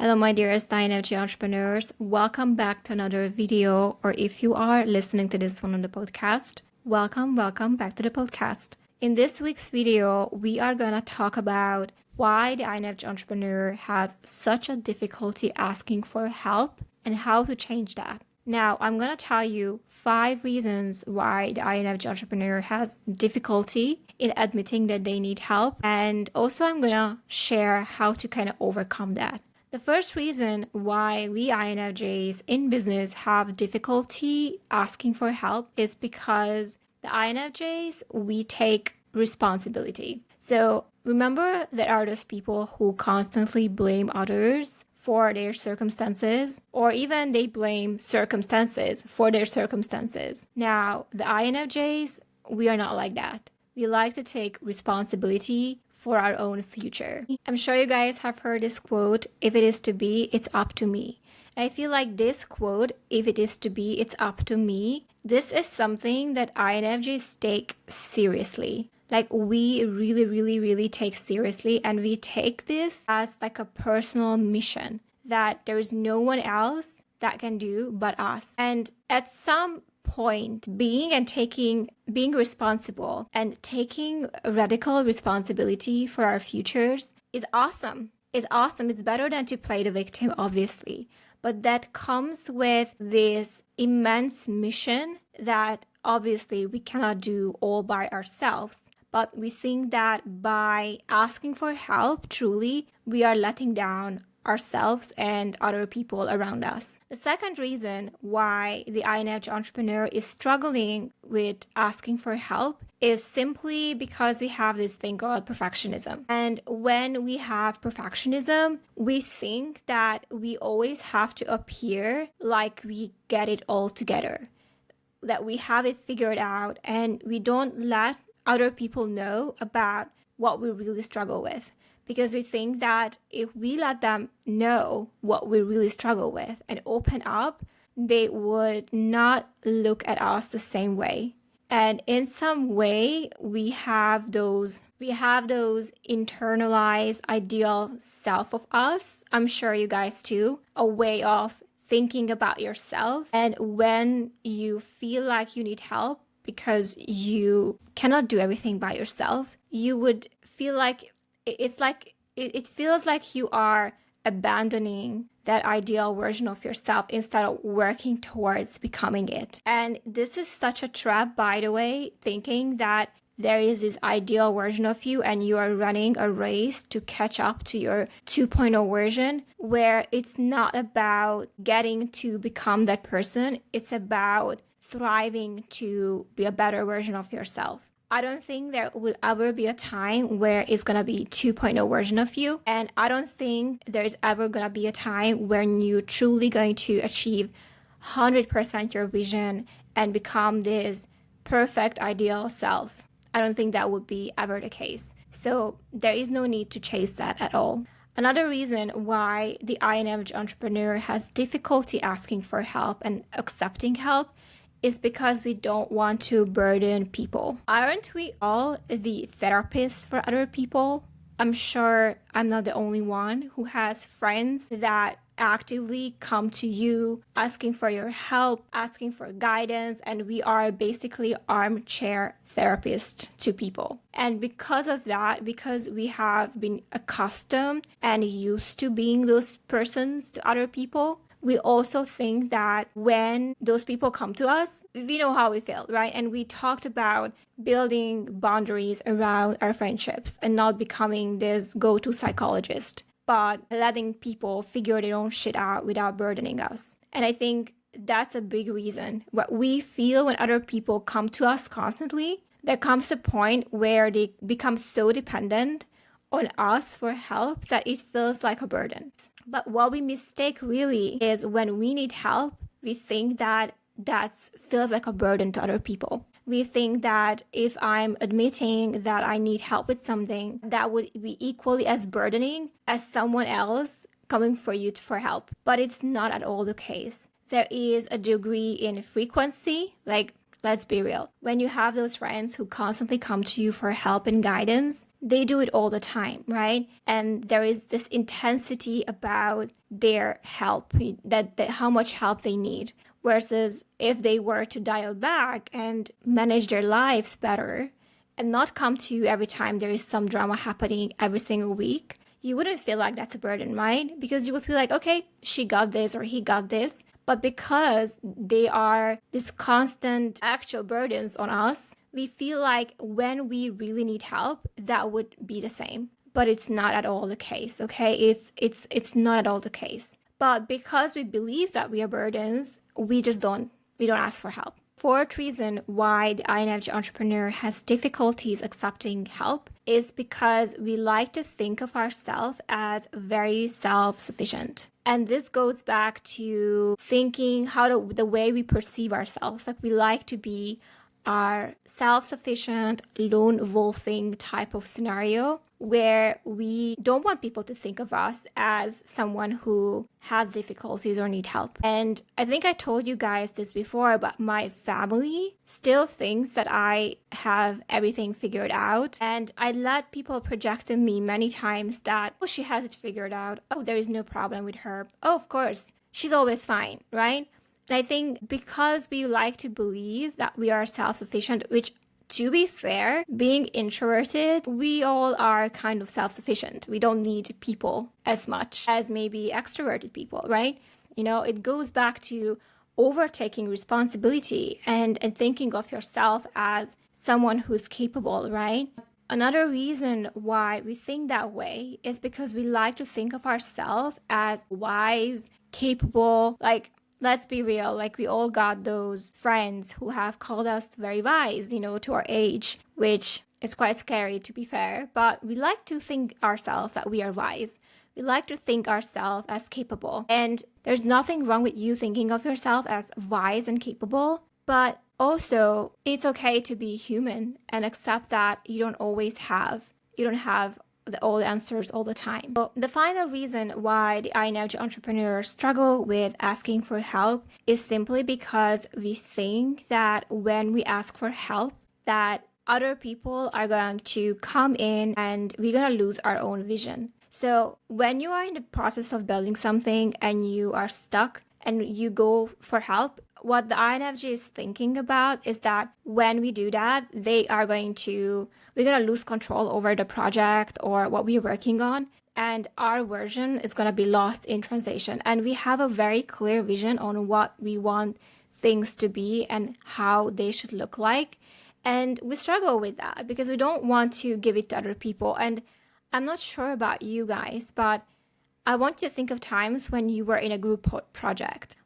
Hello, my dearest INFJ entrepreneurs. Welcome back to another video, or if you are listening to this one on the podcast, welcome back to the podcast. In this week's video, we are going to talk about why the INFJ entrepreneur has such a difficulty asking for help and how to change that. Now, I'm going to tell you 5 reasons why the INFJ entrepreneur has difficulty in admitting that they need help, and also I'm going to share how to kind of overcome that. The first reason why we INFJs in business have difficulty asking for help is because the INFJs, we take responsibility. So remember, there are those people who constantly blame others for their circumstances, or even they blame circumstances for their circumstances. Now, the INFJs, we are not like that. We like to take responsibility for our own future. I'm sure you guys have heard this quote, if it is to be, it's up to me. I feel like this quote, if it is to be, it's up to me, this is something that INFJs take seriously. Like we really take seriously, and we take this as like a personal mission that there is no one else that can do but us. And at some point, being responsible and taking radical responsibility for our futures is awesome. It's awesome. It's better than to play the victim, obviously. But that comes with this immense mission that obviously we cannot do all by ourselves. But we think that by asking for help, truly, we are letting down ourselves and other people around us. The second reason why the INFJ entrepreneur is struggling with asking for help is simply because we have this thing called perfectionism. And when we have perfectionism, we think that we always have to appear like we get it all together, that we have it figured out, and we don't let other people know about what we really struggle with. Because we think that if we let them know what we really struggle with and open up, they would not look at us the same way. And in some way, we have those internalized ideal self of us. I'm sure you guys too, a way of thinking about yourself. And when you feel like you need help because you cannot do everything by yourself, you would feel like it feels like you are abandoning that ideal version of yourself instead of working towards becoming it. And this is such a trap, by the way, thinking that there is this ideal version of you and you are running a race to catch up to your 2.0 version, where it's not about getting to become that person. It's about thriving to be a better version of yourself. I don't think there will ever be a time where it's going to be 2.0 version of you. And I don't think there's ever going to be a time when you're truly going to achieve 100% your vision and become this perfect ideal self. I don't think that would be ever the case. So there is no need to chase that at all. Another reason why the INFJ entrepreneur has difficulty asking for help and accepting help is because we don't want to burden people. Aren't we all the therapists for other people? I'm sure I'm not the only one who has friends that actively come to you asking for your help, asking for guidance, and we are basically armchair therapists to people. And because of that, because we have been accustomed and used to being those persons to other people, we also think that when those people come to us, we know how we feel, right? And we talked about building boundaries around our friendships and not becoming this go-to psychologist, but letting people figure their own shit out without burdening us. And I think that's a big reason. What we feel when other people come to us constantly, there comes a point where they become so dependent on us for help that it feels like a burden. But what we mistake really is when we need help, we think that feels like a burden to other people. We think that if I'm admitting that I need help with something, that would be equally as burdening as someone else coming for you for help. But it's not at all the case. There is a degree in frequency, like let's be real. When you have those friends who constantly come to you for help and guidance, they do it all the time, right? And there is this intensity about their help, that how much help they need. Versus if they were to dial back and manage their lives better and not come to you every time there is some drama happening every single week, you wouldn't feel like that's a burden, right? Because you would feel like, okay, she got this or he got this. But because they are this constant actual burdens on us, we feel like when we really need help, that would be the same. But it's not at all the case, okay? It's not at all the case. But because we believe that we are burdens, we don't ask for help. Fourth reason why the INFJ entrepreneur has difficulties accepting help is because we like to think of ourselves as very self-sufficient. And this goes back to thinking the way we perceive ourselves. Like we like to be our self-sufficient, lone wolfing type of scenario where we don't want people to think of us as someone who has difficulties or need help. And I think I told you guys this before, but my family still thinks that I have everything figured out. And I let people project on me many times that, oh, she has it figured out. Oh, there is no problem with her. Oh, of course, she's always fine, right? And I think because we like to believe that we are self-sufficient, which, to be fair, being introverted, we all are kind of self-sufficient. We don't need people as much as maybe extroverted people, right? You know, it goes back to overtaking responsibility and thinking of yourself as someone who's capable, right? Another reason why we think that way is because we like to think of ourselves as wise, capable, like, let's be real, like we all got those friends who have called us very wise, you know, to our age, which is quite scary to be fair, but we like to think ourselves that we are wise. We like to think ourselves as capable. And there's nothing wrong with you thinking of yourself as wise and capable, but also it's okay to be human and accept that you don't have all the answers all the time. So the final reason why the INFJ entrepreneurs struggle with asking for help is simply because we think that when we ask for help, that other people are going to come in and we're going to lose our own vision. So when you are in the process of building something and you are stuck and you go for help, what the INFJ is thinking about is that when we do that, we're going to lose control over the project or what we're working on, and our version is going to be lost in translation. And we have a very clear vision on what we want things to be and how they should look like. And we struggle with that because we don't want to give it to other people. And I'm not sure about you guys, but I want you to think of times when you were in a group project.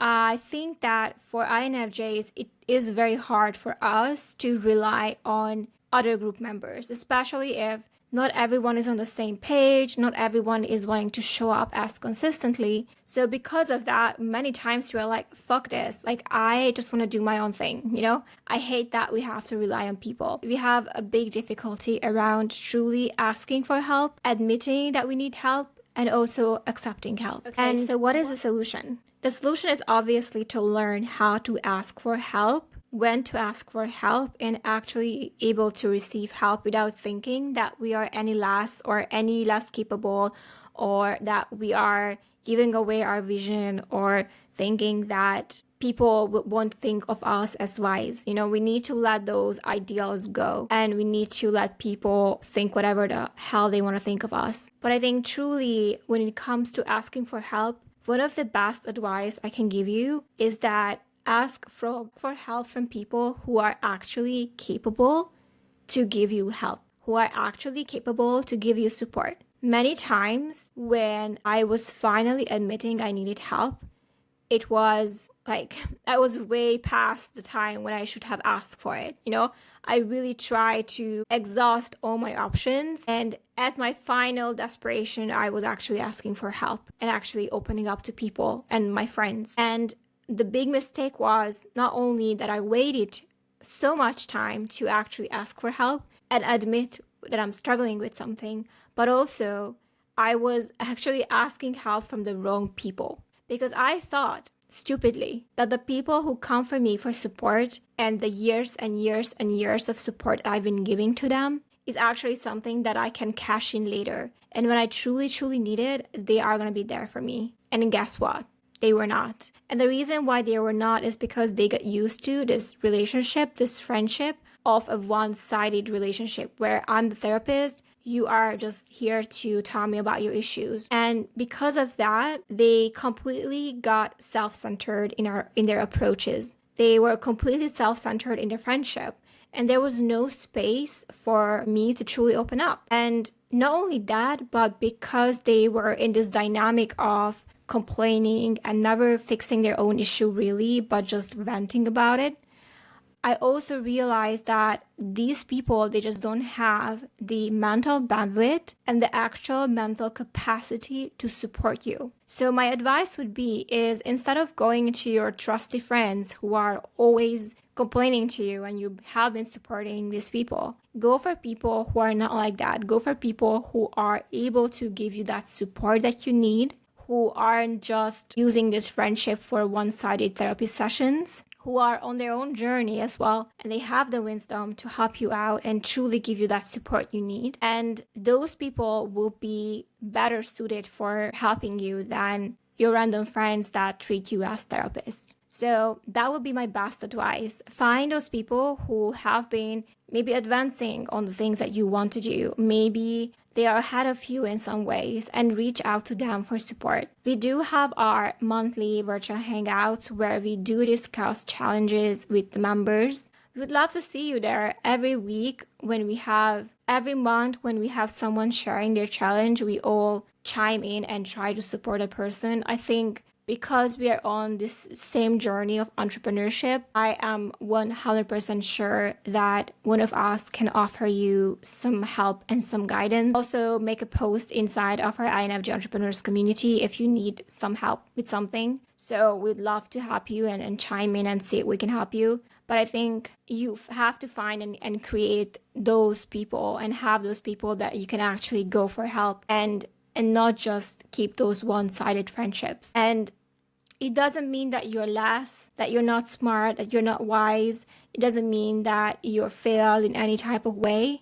I think that for INFJs, it is very hard for us to rely on other group members, especially if not everyone is on the same page, not everyone is wanting to show up as consistently. So because of that, many times you're like, fuck this. Like, I just want to do my own thing, you know? I hate that we have to rely on people. We have a big difficulty around truly asking for help, admitting that we need help, and also accepting help. Okay, and so what is the solution? The solution is obviously to learn how to ask for help, when to ask for help, and actually able to receive help without thinking that we are any less capable, or that we are giving away our vision, or thinking that people won't think of us as wise. You know, we need to let those ideals go, and we need to let people think whatever the hell they want to think of us. But I think truly, when it comes to asking for help, one of the best advice I can give you is that ask for help from people who are actually capable to give you help, who are actually capable to give you support. Many times when I was finally admitting I needed help, it was like I was way past the time when I should have asked for it. You know, I really tried to exhaust all my options, and at my final desperation, I was actually asking for help and actually opening up to people and my friends. And the big mistake was not only that I waited so much time to actually ask for help and admit that I'm struggling with something, but also I was actually asking help from the wrong people. Because I thought stupidly that the people who come for me for support and the years and years and years of support I've been giving to them is actually something that I can cash in later. And when I truly, truly need it, they are going to be there for me. And guess what? They were not. And the reason why they were not is because they got used to this relationship, this friendship of a one-sided relationship where I'm the therapist, you are just here to tell me about your issues. And because of that, they completely got self-centered in their approaches. They were completely self-centered in their friendship. And there was no space for me to truly open up. And not only that, but because they were in this dynamic of complaining and never fixing their own issue really, but just venting about it, I also realized that these people, they just don't have the mental bandwidth and the actual mental capacity to support you. So my advice would be is instead of going to your trusty friends who are always complaining to you and you have been supporting these people, go for people who are not like that. Go for people who are able to give you that support that you need, who aren't just using this friendship for one-sided therapy sessions, who are on their own journey as well, and they have the wisdom to help you out and truly give you that support you need. And those people will be better suited for helping you than your random friends that treat you as therapists. So that would be my best advice. Find those people who have been maybe advancing on the things that you want to do. Maybe they are ahead of you in some ways, and reach out to them for support. We do have our monthly virtual hangouts where we do discuss challenges with the members. We would love to see you there every week every month when we have someone sharing their challenge. We all chime in and try to support a person. I think because we are on this same journey of entrepreneurship, I am 100% sure that one of us can offer you some help and some guidance. Also, make a post inside of our INFJ entrepreneurs community if you need some help with something. So we'd love to help you and chime in and see if we can help you. But I think you have to find and create those people and have those people that you can actually go for help and not just keep those one-sided friendships. And it doesn't mean that you're less, that you're not smart, that you're not wise. It doesn't mean that you're failed in any type of way.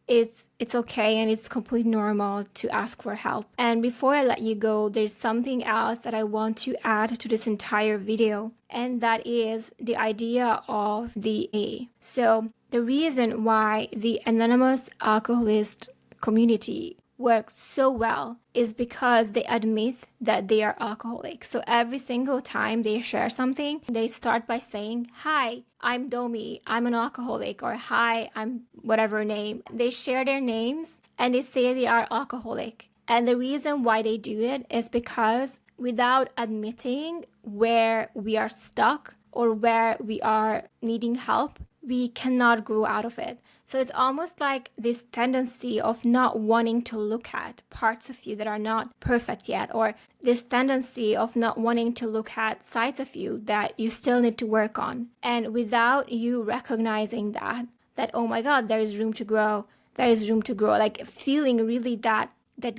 It's okay and it's completely normal to ask for help. And before I let you go, there's something else that I want to add to this entire video, and that is the idea of the A. So the reason why the anonymous alcoholist community work so well is because they admit that they are alcoholic. So every single time they share something, they start by saying, "Hi, I'm Domi, I'm an alcoholic," or "Hi, I'm whatever name." They share their names and they say they are alcoholic. And the reason why they do it is because without admitting where we are stuck or where we are needing help, we cannot grow out of it. So it's almost like this tendency of not wanting to look at parts of you that are not perfect yet, or this tendency of not wanting to look at sides of you that you still need to work on. And without you recognizing that oh my God, there is room to grow, like feeling really that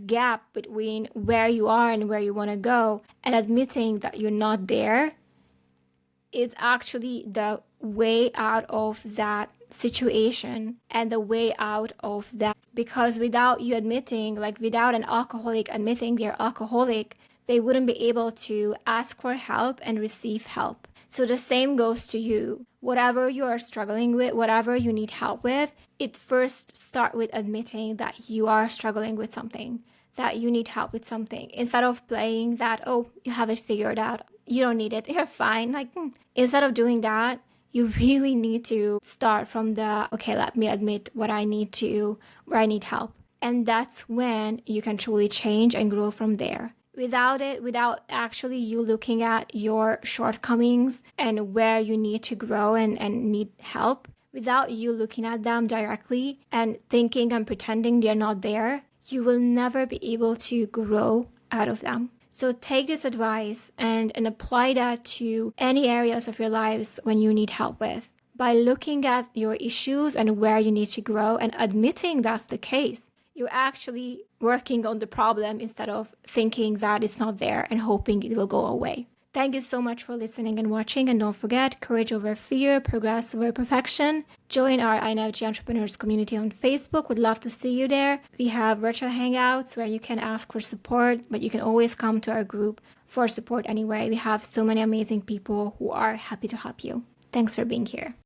gap between where you are and where you want to go, and admitting that you're not there is actually the way out of that situation and the way out of that. Because without you admitting, like without an alcoholic admitting they're alcoholic, they wouldn't be able to ask for help and receive help. So the same goes to you. Whatever you are struggling with, whatever you need help with, it first start with admitting that you are struggling with something, that you need help with something, instead of playing that, oh, you have it figured out, you don't need it, you're fine. Instead of doing that, you really need to start from okay, let me admit where I need help. And that's when you can truly change and grow from there. Without actually you looking at your shortcomings and where you need to grow and need help, without you looking at them directly and thinking and pretending they're not there, you will never be able to grow out of them. So take this advice and apply that to any areas of your lives when you need help with. By looking at your issues and where you need to grow and admitting that's the case, you're actually working on the problem instead of thinking that it's not there and hoping it will go away. Thank you so much for listening and watching. And don't forget, courage over fear, progress over perfection. Join our INFJ Entrepreneurs community on Facebook. Would love to see you there. We have virtual hangouts where you can ask for support, but you can always come to our group for support anyway. We have so many amazing people who are happy to help you. Thanks for being here.